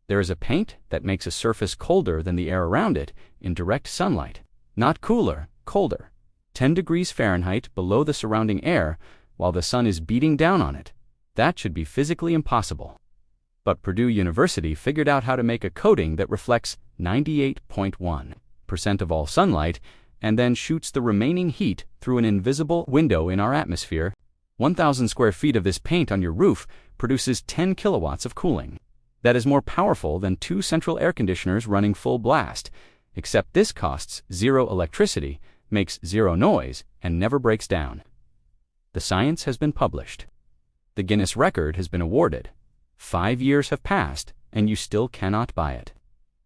There is a paint that makes a surface colder than the air around it in direct sunlight. Not cooler, colder. 10 degrees Fahrenheit below the surrounding air while the sun is beating down on it. That should be physically impossible. But Purdue University figured out how to make a coating that reflects 98.1% of all sunlight and then shoots the remaining heat through an invisible window in our atmosphere. 1,000 square feet of this paint on your roof produces 10 kilowatts of cooling. That is more powerful than 2 central air conditioners running full blast, except this costs zero electricity, makes zero noise, and never breaks down. The science has been published. The Guinness record has been awarded. 5 years have passed, and you still cannot buy it.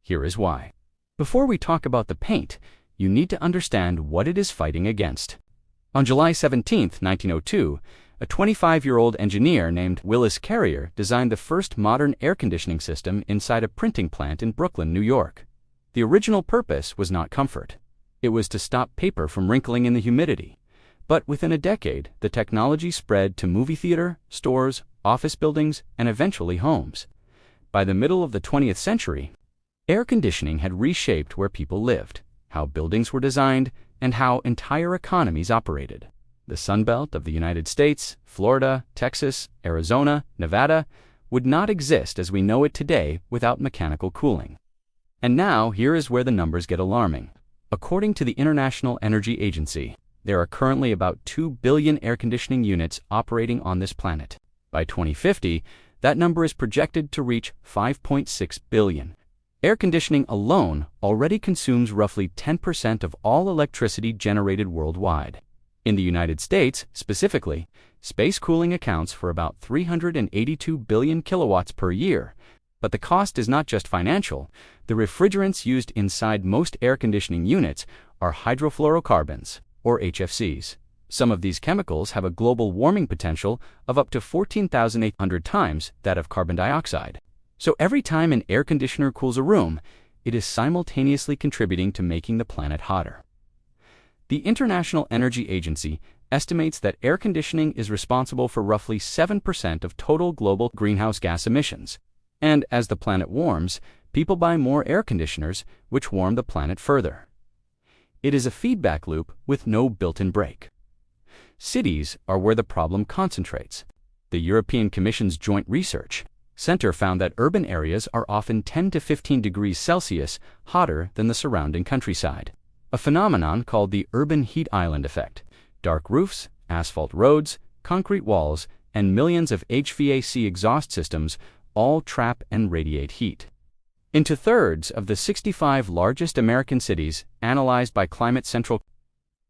Here is why. Before we talk about the paint, you need to understand what it is fighting against. On July 17, 1902, a 25-year-old engineer named Willis Carrier designed the first modern air conditioning system inside a printing plant in Brooklyn, New York. The original purpose was not comfort. It was to stop paper from wrinkling in the humidity. But within a decade, the technology spread to movie theater, stores, office buildings, and eventually homes. By the middle of the 20th century, air conditioning had reshaped where people lived, how buildings were designed, and how entire economies operated. The Sun Belt of the United States, Florida, Texas, Arizona, Nevada, would not exist as we know it today without mechanical cooling. And now, here is where the numbers get alarming. According to the International Energy Agency, there are currently about 2 billion air conditioning units operating on this planet. By 2050, that number is projected to reach 5.6 billion. Air conditioning alone already consumes roughly 10% of all electricity generated worldwide. In the United States, specifically, space cooling accounts for about 382 billion kilowatts per year. But the cost is not just financial. The refrigerants used inside most air conditioning units are hydrofluorocarbons, or HFCs. Some of these chemicals have a global warming potential of up to 14,800 times that of carbon dioxide. So every time an air conditioner cools a room, it is simultaneously contributing to making the planet hotter. The International Energy Agency estimates that air conditioning is responsible for roughly 7% of total global greenhouse gas emissions. And as the planet warms, people buy more air conditioners, which warm the planet further. It is a feedback loop with no built-in break. Cities are where the problem concentrates. The European Commission's Joint Research Center found that urban areas are often 10 to 15 degrees Celsius hotter than the surrounding countryside. A phenomenon called the urban heat island effect. Dark roofs, asphalt roads, concrete walls, and millions of HVAC exhaust systems all trap and radiate heat. In 2/3 of the 65 largest American cities analyzed by Climate Central,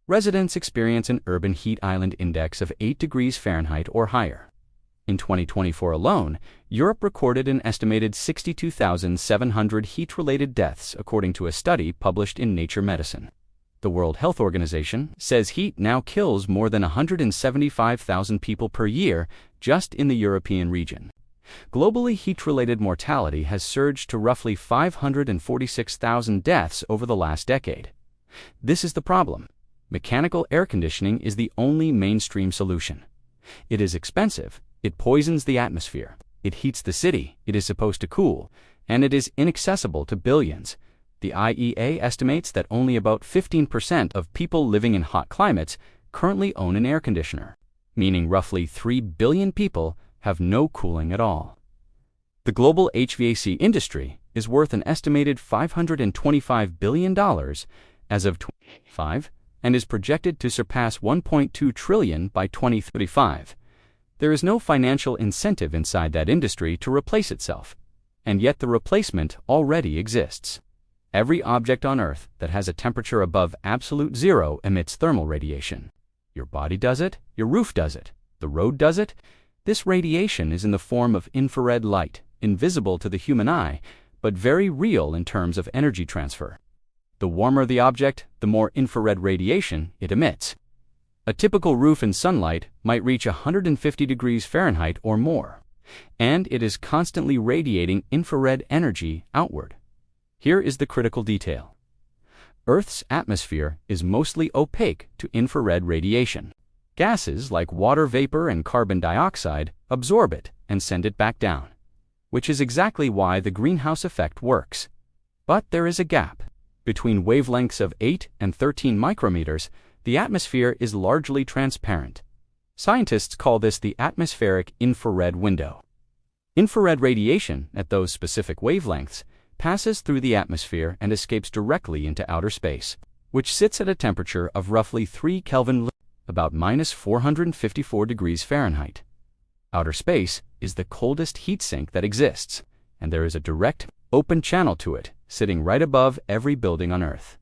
residents experience an urban heat island index of 8 degrees Fahrenheit or higher. In 2024 alone, Europe recorded an estimated 62,700 heat-related deaths according to a study published in Nature Medicine. The World Health Organization says heat now kills more than 175,000 people per year just in the European region. Globally, heat-related mortality has surged to roughly 546,000 deaths over the last decade. This is the problem. Mechanical air conditioning is the only mainstream solution. It is expensive, it poisons the atmosphere, it heats the city it is supposed to cool, and it is inaccessible to billions. The IEA estimates that only about 15% of people living in hot climates currently own an air conditioner, meaning roughly 3 billion people have no cooling at all. The global HVAC industry is worth an estimated $525 billion as of 2025 and is projected to surpass $1.2 trillion by 2035. There is no financial incentive inside that industry to replace itself, and yet the replacement already exists. Every object on Earth that has a temperature above absolute zero emits thermal radiation. Your body does it, your roof does it, the road does it. This radiation is in the form of infrared light, invisible to the human eye, but very real in terms of energy transfer. The warmer the object, the more infrared radiation it emits. A typical roof in sunlight might reach 150 degrees Fahrenheit or more, and it is constantly radiating infrared energy outward. Here is the critical detail. Earth's atmosphere is mostly opaque to infrared radiation. Gases like water vapor and carbon dioxide absorb it and send it back down. which is exactly why the greenhouse effect works. But there is a gap. Between wavelengths of 8 and 13 micrometers, the atmosphere is largely transparent. Scientists call this the atmospheric infrared window. Infrared radiation at those specific wavelengths passes through the atmosphere and escapes directly into outer space, which sits at a temperature of roughly 3 Kelvin, about minus 454 degrees Fahrenheit. Outer space is the coldest heat sink that exists, and there is a direct, open channel to it, sitting right above every building on Earth.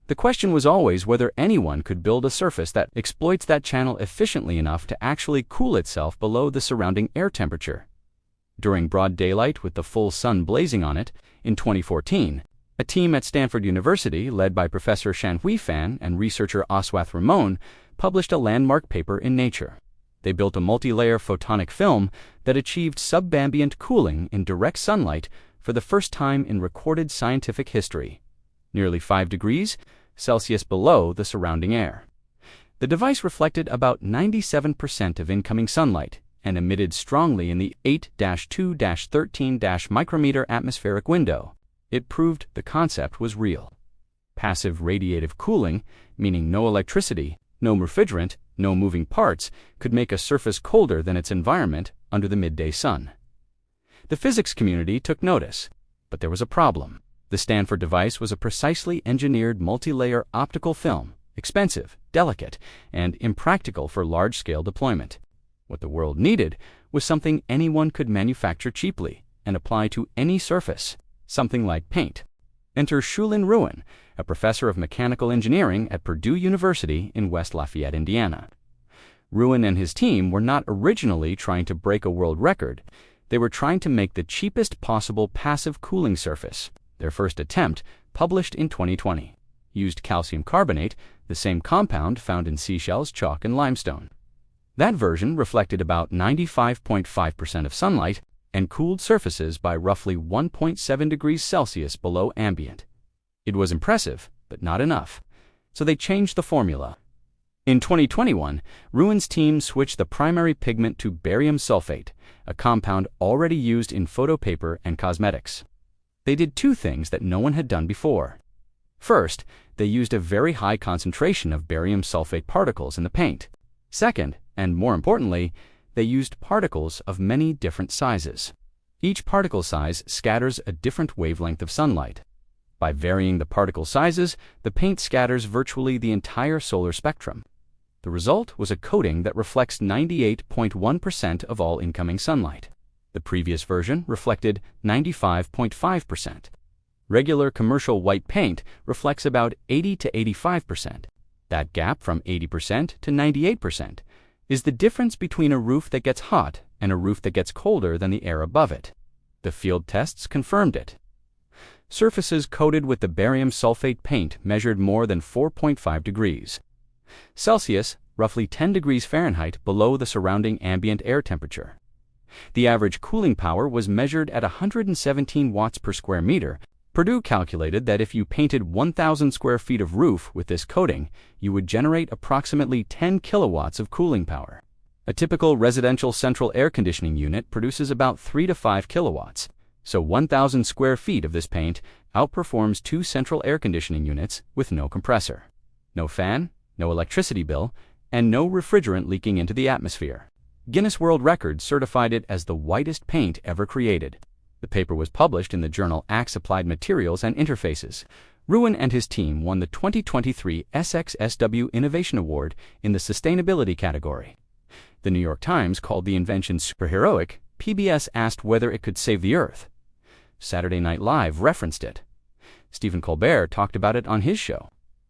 The question was always whether anyone could build a surface that exploits that channel efficiently enough to actually cool itself below the surrounding air temperature. During broad daylight with the full sun blazing on it, in 2014, a team at Stanford University, led by Professor Shanhui Fan and researcher Aswath Ramon, published a landmark paper in Nature. They built a multi-layer photonic film that achieved subambient cooling in direct sunlight for the first time in recorded scientific history, nearly 5 degrees Celsius below the surrounding air. The device reflected about 97% of incoming sunlight and emitted strongly in the 8-2-13- micrometer atmospheric window. It proved the concept was real. Passive radiative cooling, meaning no electricity, no refrigerant, no moving parts, could make a surface colder than its environment under the midday sun. The physics community took notice, but there was a problem. The Stanford device was a precisely engineered multi-layer optical film, expensive, delicate, and impractical for large-scale deployment. What the world needed was something anyone could manufacture cheaply and apply to any surface, something like paint. Enter Shulin Ruin, a professor of mechanical engineering at Purdue University in West Lafayette, Indiana. Ruin and his team were not originally trying to break a world record. They were trying to make the cheapest possible passive cooling surface. Their first attempt, published in 2020, used calcium carbonate, the same compound found in seashells, chalk, and limestone. That version reflected about 95.5% of sunlight and cooled surfaces by roughly 1.7 degrees Celsius below ambient. It was impressive, but not enough, so they changed the formula. In 2021, Ruin's team switched the primary pigment to barium sulfate, a compound already used in photo paper and cosmetics. They did two things that no one had done before. First, they used a very high concentration of barium sulfate particles in the paint. Second, and more importantly, they used particles of many different sizes. Each particle size scatters a different wavelength of sunlight. By varying the particle sizes, the paint scatters virtually the entire solar spectrum. The result was a coating that reflects 98.1% of all incoming sunlight. The previous version reflected 95.5%. Regular commercial white paint reflects about 80 to 85%. That gap from 80% to 98% is the difference between a roof that gets hot and a roof that gets colder than the air above it. The field tests confirmed it. Surfaces coated with the barium sulfate paint measured more than 4.5 degrees Celsius, roughly 10 degrees Fahrenheit below the surrounding ambient air temperature. The average cooling power was measured at 117 watts per square meter. Purdue calculated that if you painted 1,000 square feet of roof with this coating, you would generate approximately 10 kilowatts of cooling power. A typical residential central air conditioning unit produces about 3 to 5 kilowatts, so 1,000 square feet of this paint outperforms 2 central air conditioning units with no compressor, no fan, no electricity bill, and no refrigerant leaking into the atmosphere. Guinness World Records certified it as the whitest paint ever created. The paper was published in the journal Axe Applied Materials and Interfaces. Ruin and his team won the 2023 SXSW Innovation Award in the Sustainability category. The New York Times called the invention superheroic. PBS asked whether it could save the Earth. Saturday Night Live referenced it. Stephen Colbert talked about it on his show.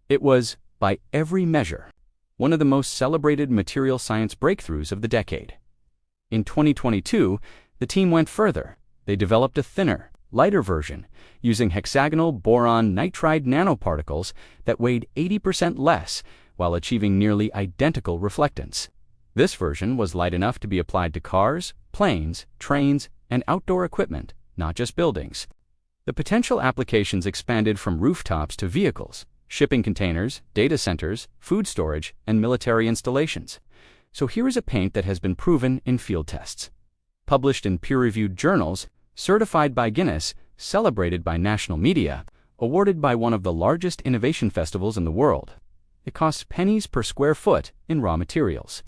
It was, by every measure, one of the most celebrated material science breakthroughs of the decade. In 2022, the team went further. They developed a thinner, lighter version using hexagonal boron nitride nanoparticles that weighed 80% less while achieving nearly identical reflectance. This version was light enough to be applied to cars, planes, trains, and outdoor equipment, not just buildings. The potential applications expanded from rooftops to vehicles, shipping containers, data centers, food storage, and military installations. So here is a paint that has been proven in field tests. Published in peer-reviewed journals, Certified by Guinness, celebrated by national media, awarded by one of the largest innovation festivals in the world. It costs pennies per square foot in raw materials.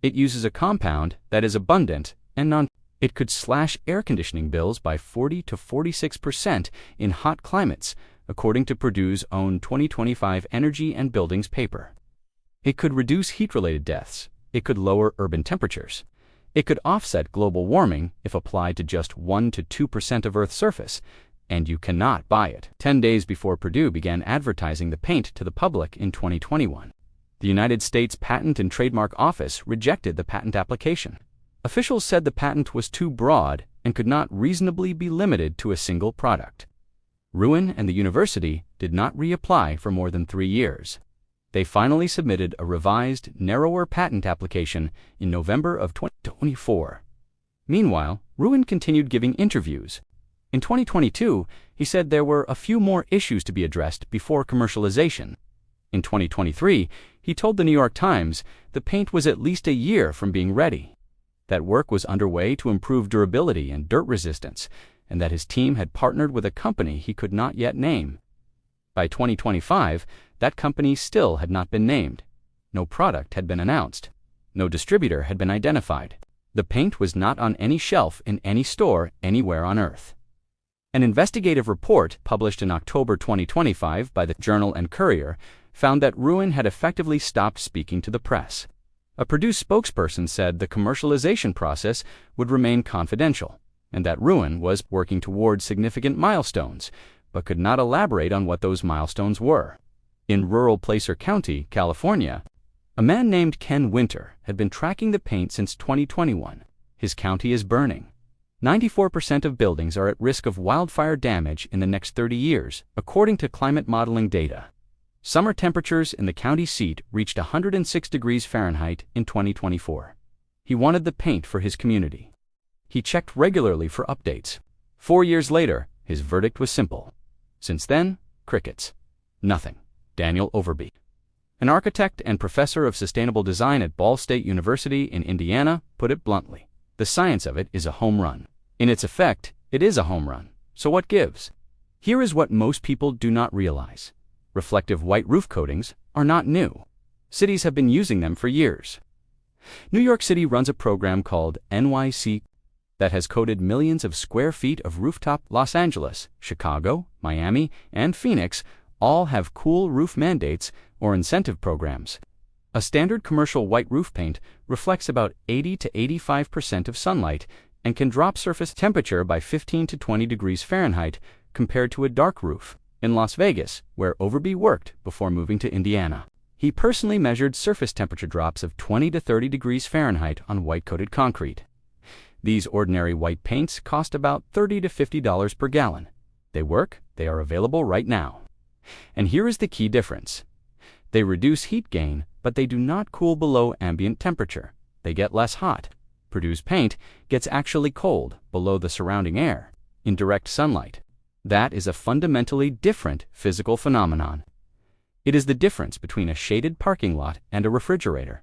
It uses a compound that is abundant and it could slash air conditioning bills by 40 to 46% in hot climates, according to Purdue's own 2025 Energy and Buildings paper. It could reduce heat-related deaths. It could lower urban temperatures. It could offset global warming if applied to just 1 to 2% of Earth's surface, and you cannot buy it. 10 days before Purdue began advertising the paint to the public in 2021, the United States Patent and Trademark Office rejected the patent application. Officials said the patent was too broad and could not reasonably be limited to a single product. Ruin and the university did not reapply for more than 3 years. They finally submitted a revised, narrower patent application in November of 2024. Meanwhile, Ruin continued giving interviews. In 2022, he said there were a few more issues to be addressed before commercialization. In 2023, he told the New York Times the paint was at least a year from being ready, that work was underway to improve durability and dirt resistance, and that his team had partnered with a company he could not yet name. By 2025, that company still had not been named. No product had been announced. No distributor had been identified. The paint was not on any shelf in any store anywhere on Earth. An investigative report published in October 2025 by the Journal and Courier found that Ruin had effectively stopped speaking to the press. A Purdue spokesperson said the commercialization process would remain confidential, and that Ruin was working toward significant milestones, but could not elaborate on what those milestones were. In rural Placer County, California, a man named Ken Winter had been tracking the paint since 2021. His county is burning. 94% of buildings are at risk of wildfire damage in the next 30 years, according to climate modeling data. Summer temperatures in the county seat reached 106 degrees Fahrenheit in 2024. He wanted the paint for his community. He checked regularly for updates. 4 years later, his verdict was simple. Since then, crickets. Nothing. Daniel Overby, an architect and professor of sustainable design at Ball State University in Indiana, put it bluntly. The science of it is a home run. In its effect, it is a home run. So what gives? Here is what most people do not realize. Reflective white roof coatings are not new. Cities have been using them for years. New York City runs a program called NYC that has coated millions of square feet of rooftop. Los Angeles, Chicago, Miami, and Phoenix all have cool roof mandates or incentive programs. A standard commercial white roof paint reflects about 80 to 85% of sunlight and can drop surface temperature by 15 to 20 degrees Fahrenheit compared to a dark roof. In Las Vegas, where Overby worked before moving to Indiana, he personally measured surface temperature drops of 20 to 30 degrees Fahrenheit on white-coated concrete. These ordinary white paints cost about $30 to $50 per gallon. They work, they are available right now. And here is the key difference. They reduce heat gain, but they do not cool below ambient temperature. They get less hot. Purdue's paint gets actually cold, below the surrounding air, in direct sunlight. That is a fundamentally different physical phenomenon. It is the difference between a shaded parking lot and a refrigerator.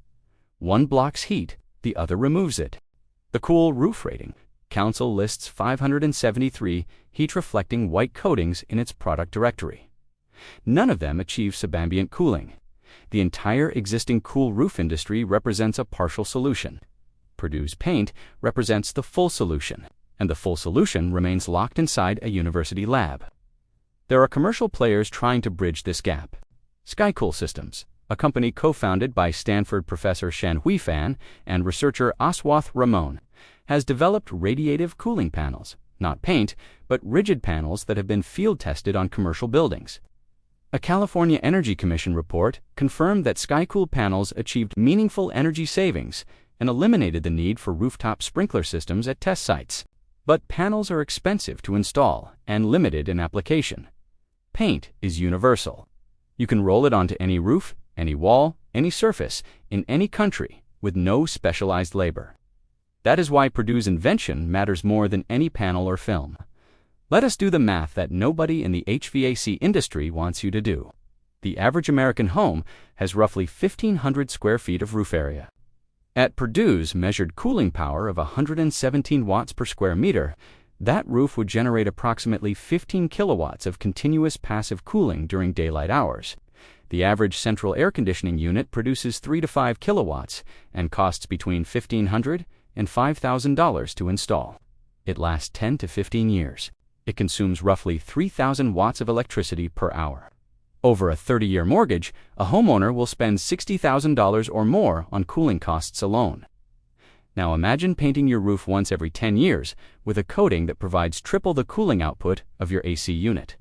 One blocks heat, the other removes it. The Cool Roof Rating Council lists 573 heat-reflecting white coatings in its product directory. None of them achieve subambient cooling. The entire existing cool roof industry represents a partial solution. Purdue's paint represents the full solution, and the full solution remains locked inside a university lab. There are commercial players trying to bridge this gap. SkyCool Systems, a company co-founded by Stanford professor Shan Huifan and researcher Aswath Ramon, has developed radiative cooling panels, not paint, but rigid panels that have been field-tested on commercial buildings. A California Energy Commission report confirmed that SkyCool panels achieved meaningful energy savings and eliminated the need for rooftop sprinkler systems at test sites. But panels are expensive to install and limited in application. Paint is universal. You can roll it onto any roof, any wall, any surface, in any country, with no specialized labor. That is why Purdue's invention matters more than any panel or film. Let us do the math that nobody in the HVAC industry wants you to do. The average American home has roughly 1,500 square feet of roof area. At Purdue's measured cooling power of 117 watts per square meter, That roof would generate approximately 15 kilowatts of continuous passive cooling during daylight hours. The average central air conditioning unit produces 3 to 5 kilowatts and costs between $1,500 and $5,000 to install. It lasts 10 to 15 years. It consumes roughly 3,000 watts of electricity per hour. Over a 30-year mortgage, a homeowner will spend $60,000 or more on cooling costs alone. Now imagine painting your roof once every 10 years with a coating that provides triple the cooling output of your AC unit.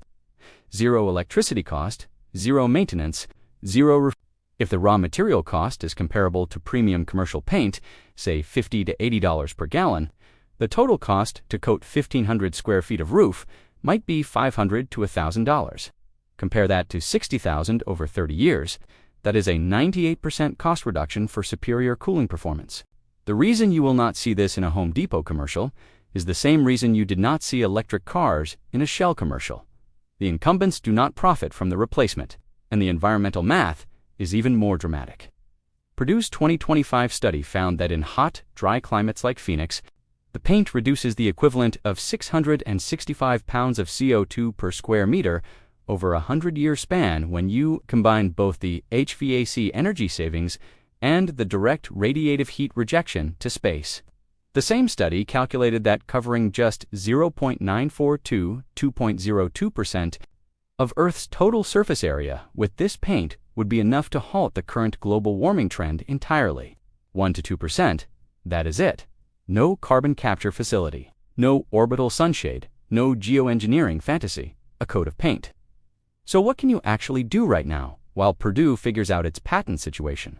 Zero electricity cost, zero maintenance, zero. If the raw material cost is comparable to premium commercial paint, say $50 to $80 per gallon, the total cost to coat 1,500 square feet of roof might be $500 to $1,000. Compare that to $60,000 over 30 years. That is a 98% cost reduction for superior cooling performance. The reason you will not see this in a Home Depot commercial is the same reason you did not see electric cars in a Shell commercial. The incumbents do not profit from the replacement, and the environmental math is even more dramatic. Purdue's 2025 study found that in hot, dry climates like Phoenix, the paint reduces the equivalent of 665 pounds of CO2 per square meter over a 100-year span when you combine both the HVAC energy savings and the direct radiative heat rejection to space. The same study calculated that covering just 0.942 (2.02%) of Earth's total surface area with this paint would be enough to halt the current global warming trend entirely. 1 to 2%, that is it. No carbon capture facility, no orbital sunshade, no geoengineering fantasy, a coat of paint. So what can you actually do right now while Purdue figures out its patent situation?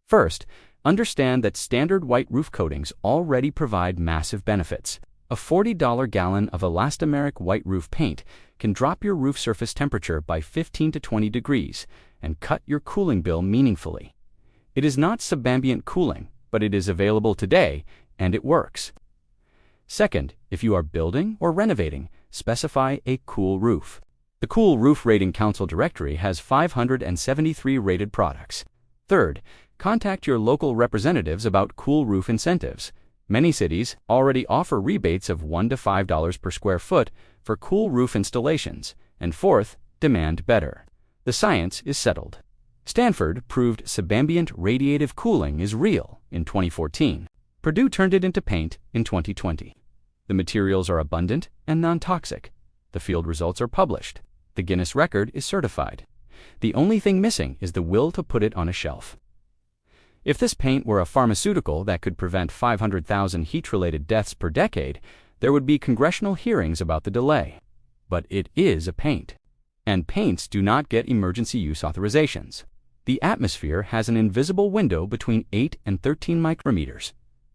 First, understand that standard white roof coatings already provide massive benefits. A $40 gallon of elastomeric white roof paint can drop your roof surface temperature by 15 to 20 degrees and cut your cooling bill meaningfully. It is not subambient cooling, but it is available today, and it works. Second, if you are building or renovating, specify a cool roof. The Cool Roof Rating Council directory has 573 rated products. Third, contact your local representatives about cool roof incentives. Many cities already offer rebates of $1 to $5 per square foot for cool roof installations. And fourth, demand better. The science is settled. Stanford proved subambient radiative cooling is real in 2014. Purdue turned it into paint in 2020. The materials are abundant and non-toxic. The field results are published. The Guinness record is certified. The only thing missing is the will to put it on a shelf. If this paint were a pharmaceutical that could prevent 500,000 heat-related deaths per decade, there would be congressional hearings about the delay. But it is a paint. And paints do not get emergency use authorizations. The atmosphere has an invisible window between 8 and 13 micrometers.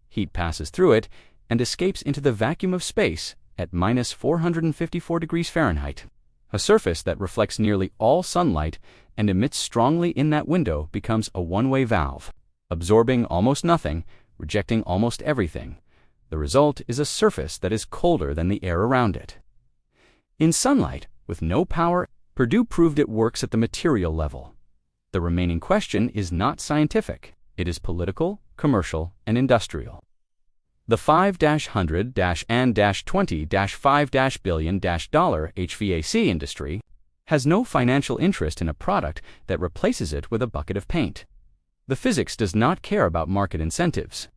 Heat passes through it and escapes into the vacuum of space at minus 454 degrees Fahrenheit. A surface that reflects nearly all sunlight and emits strongly in that window becomes a one-way valve, absorbing almost nothing, rejecting almost everything. The result is a surface that is colder than the air around it. In sunlight, with no power, Purdue proved it works at the material level. The remaining question is not scientific. It is political, commercial, and industrial. The $5-100-and-20-5 billion HVAC industry has no financial interest in a product that replaces it with a bucket of paint. The physics does not care about market incentives.